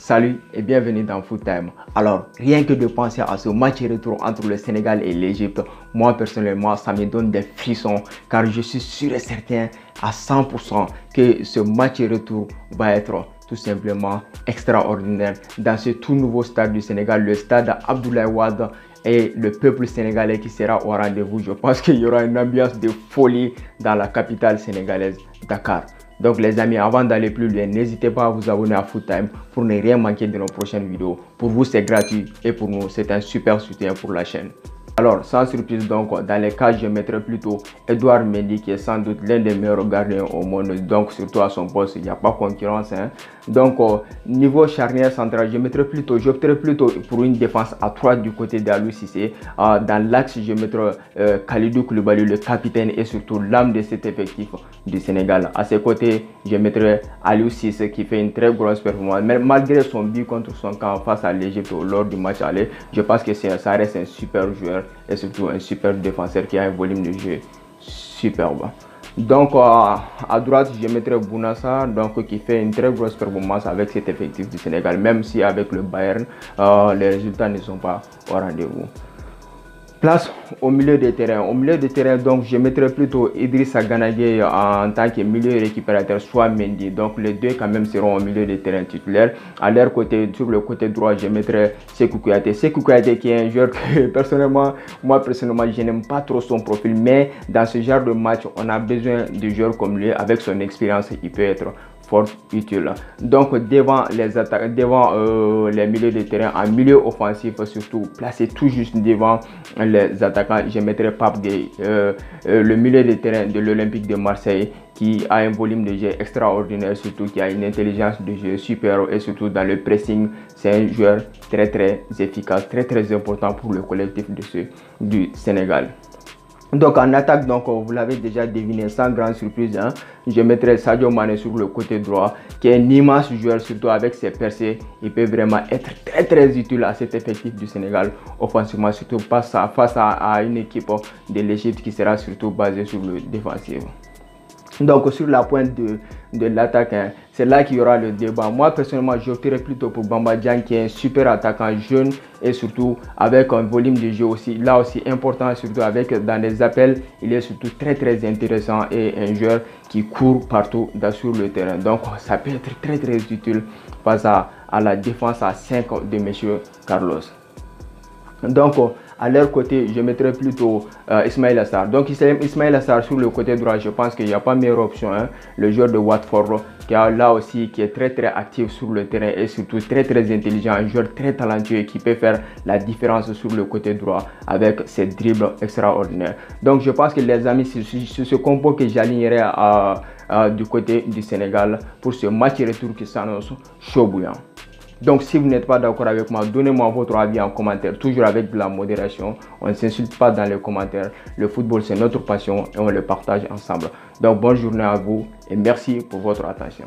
Salut et bienvenue dans Foot Time. Alors, rien que de penser à ce match retour entre le Sénégal et l'Égypte, moi personnellement, ça me donne des frissons car je suis sûr et certain à 100% que ce match retour va être tout simplement extraordinaire dans ce tout nouveau stade du Sénégal, le stade Abdoulaye Wade, et le peuple sénégalais qui sera au rendez-vous. Je pense qu'il y aura une ambiance de folie dans la capitale sénégalaise, Dakar. Donc les amis, avant d'aller plus loin, n'hésitez pas à vous abonner à Foot Time pour ne rien manquer de nos prochaines vidéos. Pour vous, c'est gratuit et pour nous, c'est un super soutien pour la chaîne. Alors, sans surprise donc, dans les cas, je mettrai plutôt Edouard Mendy qui est sans doute l'un des meilleurs gardiens au monde. Donc, surtout à son poste, il n'y a pas concurrence. Donc, niveau charnière centrale, j'opterai plutôt pour une défense à 3 du côté d'Aliou Cissé. Dans l'axe, je mettrai Kalidou Koulibaly, le capitaine et surtout l'âme de cet effectif du Sénégal. À ses côtés, je mettrai Aliou Cissé qui fait une très grosse performance. Mais malgré son but contre son camp face à l'Égypte lors du match aller, je pense que ça reste un super joueur et surtout un super défenseur qui a un volume de jeu superbe. Donc à droite, je mettrai Bounassa, donc qui fait une très grosse performance avec cet effectif du Sénégal, même si avec le Bayern, les résultats ne sont pas au rendez-vous. Place au milieu de terrain. Au milieu de terrain, donc je mettrai plutôt Idrissa Gana Gueye en tant que milieu récupérateur, soit Mendy. Donc les deux quand même seront au milieu de terrain titulaire. À leur côté, sur le côté droit, je mettrai Sékou Kouyaté. Sékou Kouyaté qui est un joueur que personnellement, je n'aime pas trop son profil. Mais dans ce genre de match, on a besoin de joueurs comme lui. Avec son expérience, il peut être fort utile. Donc devant les attaques, devant les milieux de terrain, en milieu offensif surtout, placé tout juste devant les attaquants, je mettrai Pape Gueye, le milieu de terrain de l'Olympique de Marseille, qui a un volume de jeu extraordinaire, surtout qui a une intelligence de jeu supérieure et surtout dans le pressing, c'est un joueur très efficace, très important pour le collectif du Sénégal. Donc en attaque, donc vous l'avez déjà deviné sans grande surprise, je mettrai Sadio Mané sur le côté droit, qui est un immense joueur, surtout avec ses percées. Il peut vraiment être très utile à cet effectif du Sénégal offensivement, surtout face à une équipe de l'Égypte qui sera surtout basée sur le défensif. Donc sur la pointe de l'attaque, c'est là qu'il y aura le débat. Moi personnellement, j'opterai plutôt pour Bamba Dieng, qui est un super attaquant jeune et surtout avec un volume de jeu aussi important, surtout avec dans les appels, il est surtout très intéressant et un joueur qui court partout sur le terrain. Donc ça peut être très utile face à la défense à 5 de M. Carlos. Donc à leur côté, je mettrai plutôt Ismaïla Sarr. Donc Ismaïla Sarr sur le côté droit, je pense qu'il n'y a pas meilleure option. Le joueur de Watford qui est très actif sur le terrain et surtout très intelligent, un joueur très talentueux qui peut faire la différence sur le côté droit avec ses dribbles extraordinaires. Donc je pense que les amis, c'est ce combo que j'alignerai du côté du Sénégal pour ce match retour qui s'annonce chaud bouillant. Donc si vous n'êtes pas d'accord avec moi, donnez-moi votre avis en commentaire, toujours avec de la modération. On ne s'insulte pas dans les commentaires. Le football, c'est notre passion et on le partage ensemble. Donc bonne journée à vous et merci pour votre attention.